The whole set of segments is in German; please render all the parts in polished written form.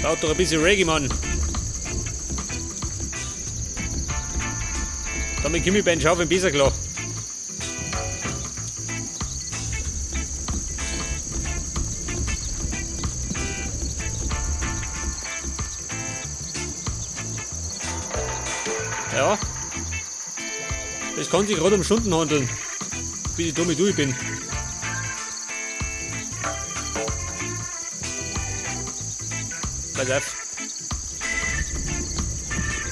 Braucht doch ein bisschen Reggae, Mann. Damit komme ich beim Schaufeln besser klar. Ja. Das kann sich gerade um Stunden handeln, bis ich damit durch bin. Pass auf.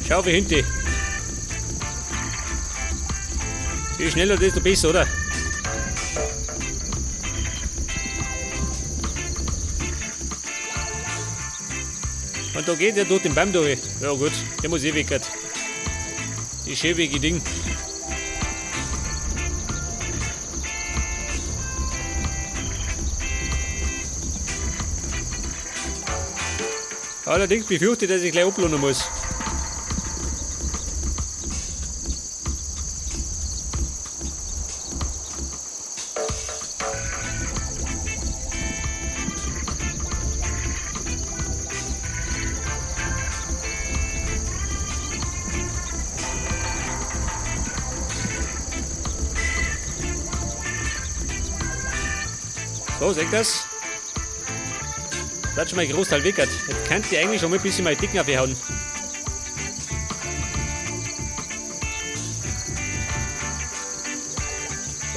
Schau wie hinten. Je schneller, desto besser, oder? Und da geht er durch den Baum durch. Ja gut, der muss eh weg. Das schäbige Ding. Allerdings befürchte ich, dass ich gleich ablohnen muss. So, seht das? Das ist schon mal ein Großteil weg. Jetzt könnt ihr eigentlich schon mal ein bisschen mal Dicken aufhauen.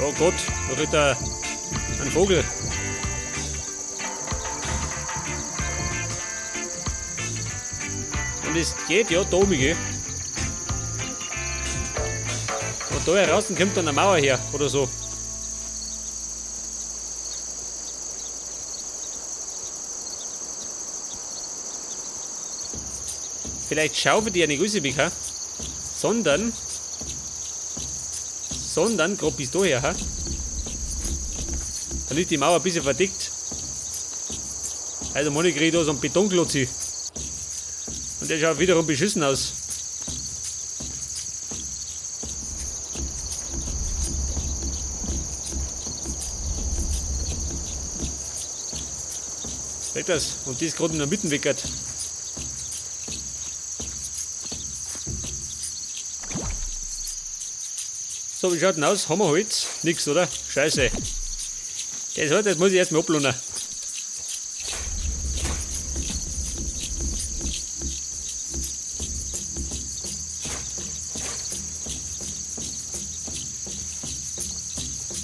Oh Gott, da wird da ein Vogel. Und es geht ja da oben, gell? Und da heraus kommt dann eine Mauer her oder so. Vielleicht schaufelt die ja nicht raus weg, ha? Sondern grob bis daher, ha? Dann ist die Mauer ein bisschen verdickt. Also man kriege ich da so einen Betonklotz. Und der schaut wiederum beschissen aus. Seht das? Und die ist gerade in der Mitte weg. So, wie schaut denn aus? Haben wir Holz? Nix, oder? Scheiße. Das muss ich erstmal ablohnen.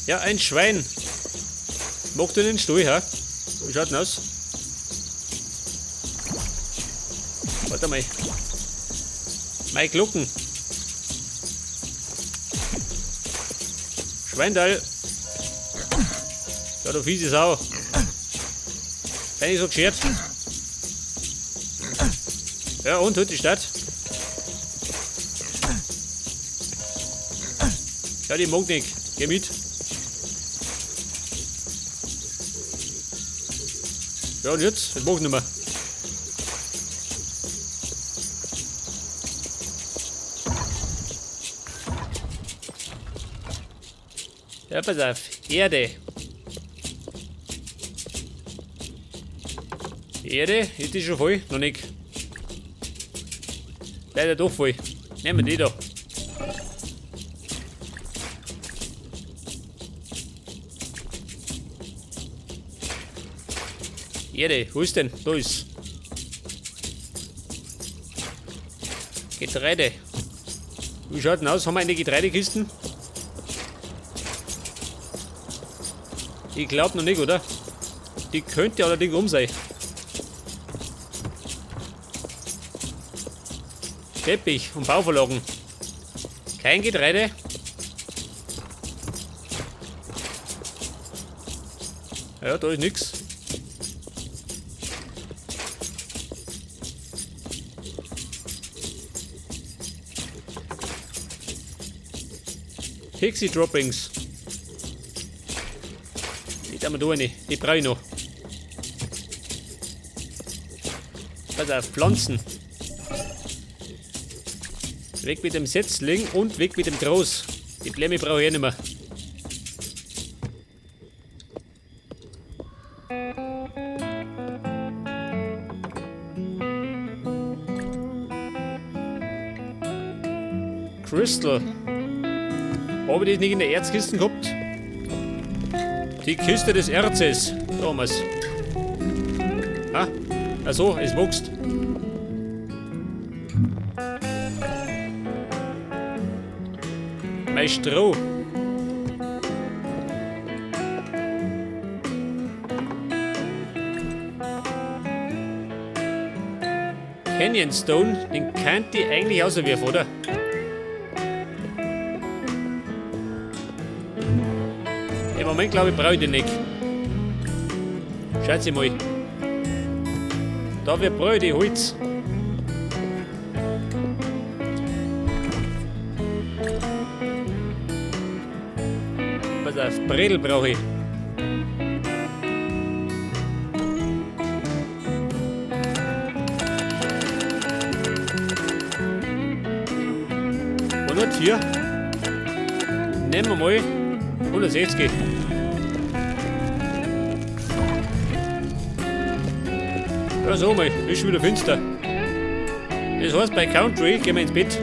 Ja, ein Schwein. Macht in den Stall, ha? Wie schaut denn aus? Warte mal. Meine Glocken. Schweindal. Ja, du fiese Sau. Bin ich so geschert. Ja, und heute die Stadt. Ja, die mag nicht. Geh mit. Ja, und jetzt? Das mag ich nicht mehr. Ja, pass auf. Erde. Erde, ist die schon voll? Noch nicht. Leider doch voll. Nehmen wir die da. Erde, wo ist denn? Da ist. Getreide. Wie schaut denn aus? Haben wir eine Getreidekisten? Ich glaube noch nicht, oder? Die könnte allerdings sein. Teppich und Bauvorlagen. Kein Getreide. Ja, da ist nichts. Pixie Droppings. Die haben wir da eine. Die brauche ich noch. Pass auf, Pflanzen. Weg mit dem Setzling und weg mit dem Groß. Die Blemme brauche ich eh nicht mehr. Crystal. Habe ich das nicht in der Erzkiste gehabt? Die Kiste des Erzes. Damals. Ah, also, es wächst. Mein Stroh. Canyon Stone, den kennt die eigentlich auswerfen, oder? Im Moment glaube ich, brauche ich den nicht. Schaut mal. Da wird Bröde Holz. Pass auf, Bredel brauche ich. Und nur 4. Nehmen wir mal 160. Ja, so mal, ist schon wieder finster. Das heißt, bei Country gehen wir ins Bett.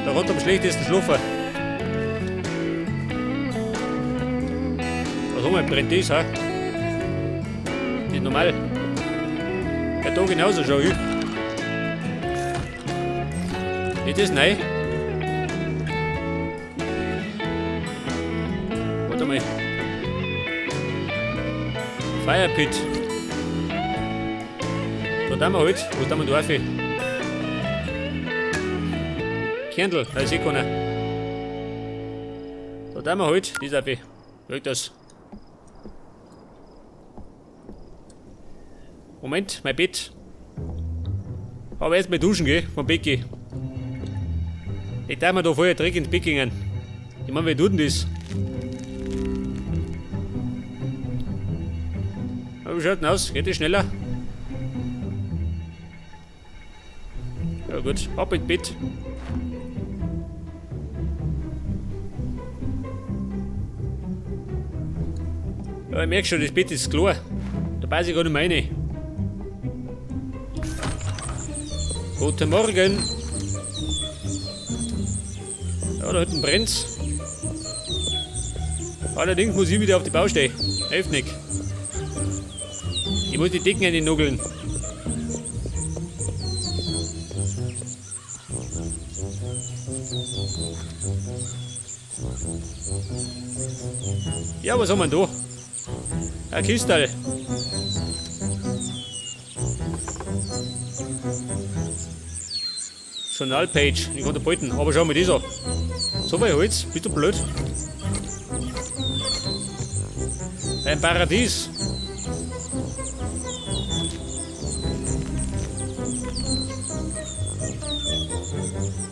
Da hat er am schlechtesten schlafen. Was haben wir? Brennt das, ha? Das ist normal. Ja, da genauso schon. Ist das neu? Warte mal. Firepit. Da tun wir halt. Wo tun wir da rauf? Kernl, da ist eh keiner. Da tun wir halt. Das rauf. Schau das. Moment, mein Bett. Aber erst mal duschen gehen, vom Bett gehen. Ich darf mir da vorher direkt ins Bett gehen. Ich meine, wer tut denn das? Aber wie schaut denn aus? Geht das schneller? Ja gut, ab ins Bett. Ja, ich merke schon, das Bett ist klar. Da passe ich gar nicht mehr rein. Guten Morgen. Ja, da hinten brennt's. Allerdings muss ich wieder auf die Baustelle. Hilft nicht. Ich muss die Decken reinnugeln. Ja, was haben wir denn da? Ein Kistel. Journalpage, ich kann da behalten, aber schau mal das an. So viel Holz, bist du blöd? Ein Paradies.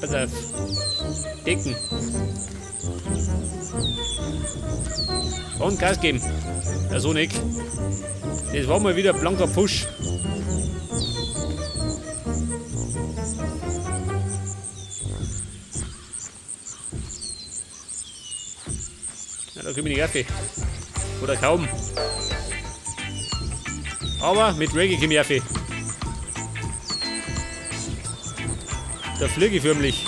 Pass auf. Decken. Und Gas geben. Ja, so nicht. Das war mal wieder ein blanker Pfusch. Ja, da komme ich nicht rauf. Oder kaum. Aber mit Reggae komme ich rauf. Da fliege ich förmlich.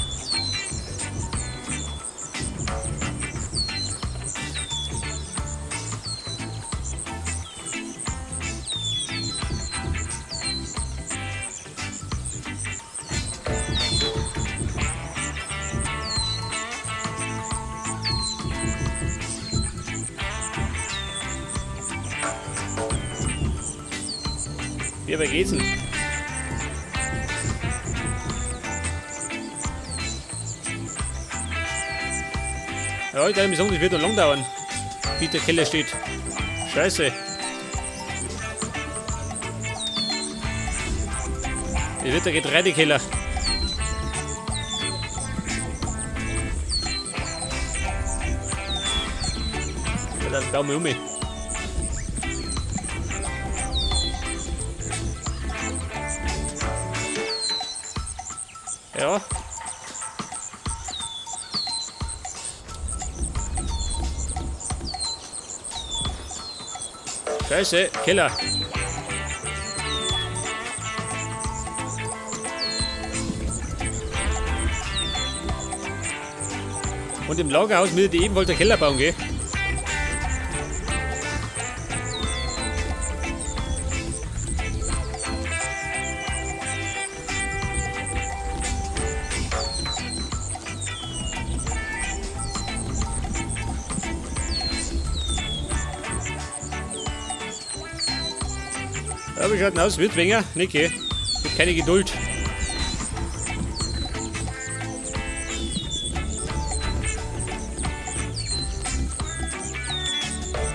Wie aber geht's denn? Ja, ich kann sagen, das wird noch lang dauern, wie der Keller steht. Scheiße. Das wird der Getreidekeller. Ja, dann bauen wir um. Ja. Scheiße, Keller. Und im Lagerhaus müsste ich ebenfalls der Keller bauen, gell? Ja, wie schaut denn aus? Wird weniger? Nee, gell? Ich hab keine Geduld.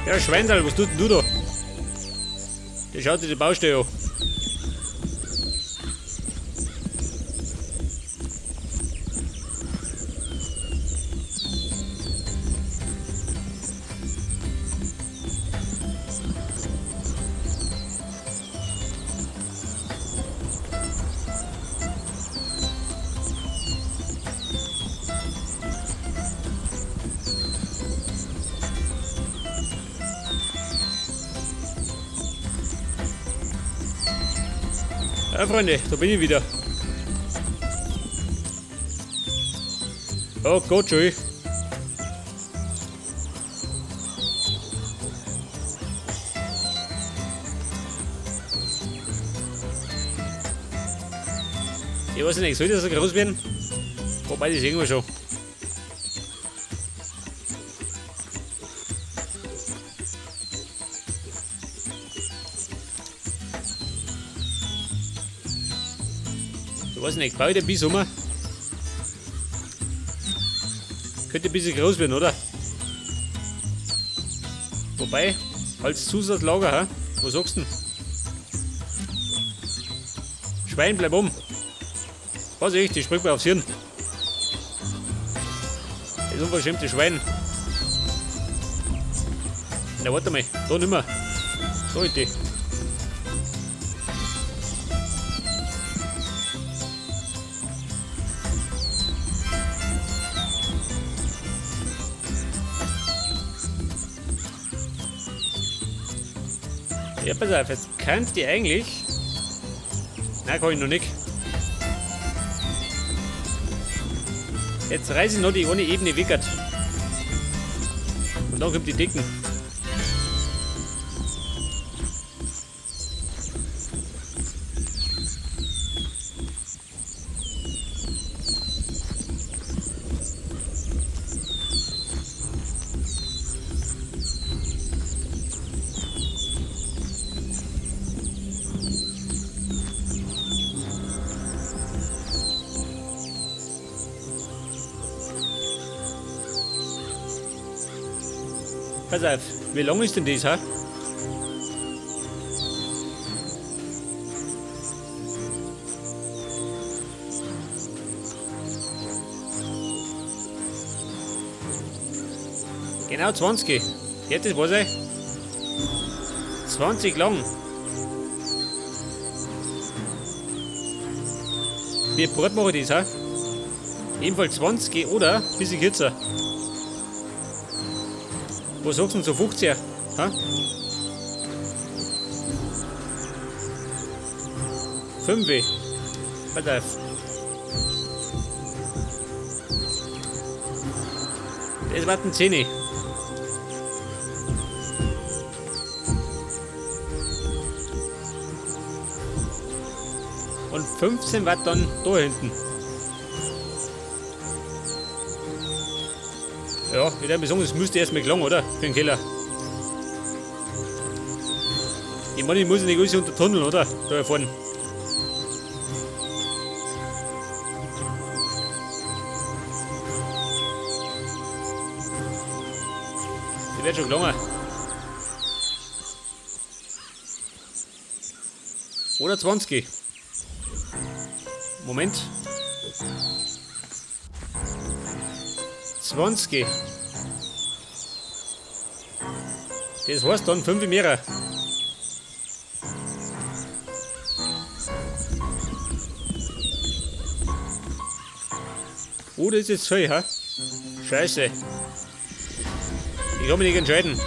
Ja, Schweindal, was tut denn du da? Der schaut dir die Baustelle an. Ja, Freunde, da bin ich wieder. Oh Gott, schön. Ich weiß nicht, soll das so groß werden? Wobei, das sehen wir schon. Ich weiß nicht, baue ich den bis um. Könnte ein bisschen groß werden, oder? Wobei, als Zusatzlager, ha? Was sagst du denn? Schwein, bleib um. Was echt, ich spring mir aufs Hirn. Das unverschämte Schwein. Na, warte mal, da nimmer. Da ist die. Ja, pass auf, jetzt kannst du eigentlich. Nein, kann ich noch nicht. Jetzt reiße ich noch die eine Ebene weg. Und dann kommt die Dicken. Pass auf, wie lang ist denn das, ha? Genau 20. Jetzt das was ich? 20 lang. Wie breit mache ich das, ha? Ebenfalls 20 oder ein bisschen kürzer. Was sagst du denn, so 50er? Ha? 5. Pass auf. Das war ein 10. Und 15 Watt dann da hinten. Ja, ich würde sagen, das müsste erstmal gelangen, oder? Für den Keller. Ich meine, ich muss nicht alles unter Tunnel, oder? Da vorne. Die wird schon gelangen. Oder 20. Moment. 20. Das heißt dann 5 mehr. Oh, das ist jetzt viel, ha? Scheiße. Ich kann mich nicht entscheiden.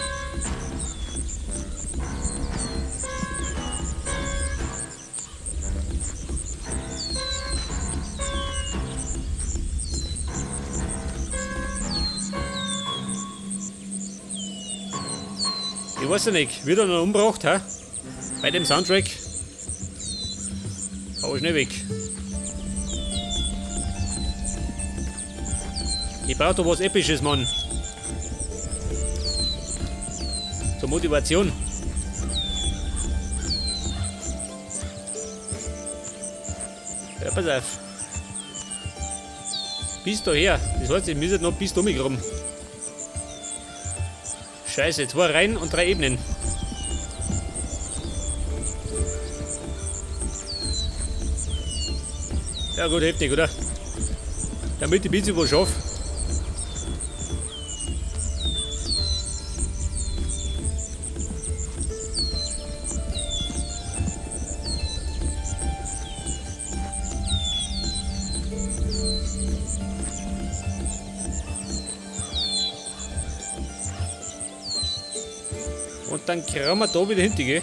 weiß ja nicht, wird er noch umgebracht, hä? Bei dem Soundtrack. Aber schnell weg. Ich brauche doch was Episches, Mann. Zur Motivation. Ja, pass auf. Bis daher. Das heißt, ich müsste noch bis da mitgraben. Scheiße, 2 Reihen und 3 Ebenen. Ja gut, heftig, oder? Damit ich ein bisschen was schaffe. Und dann kramen wir da wieder hinten, gell?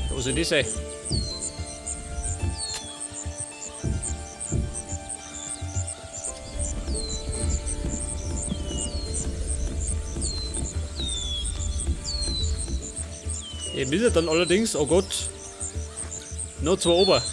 Wo soll das sein? Ich will dann allerdings, oh Gott, noch 2 ober.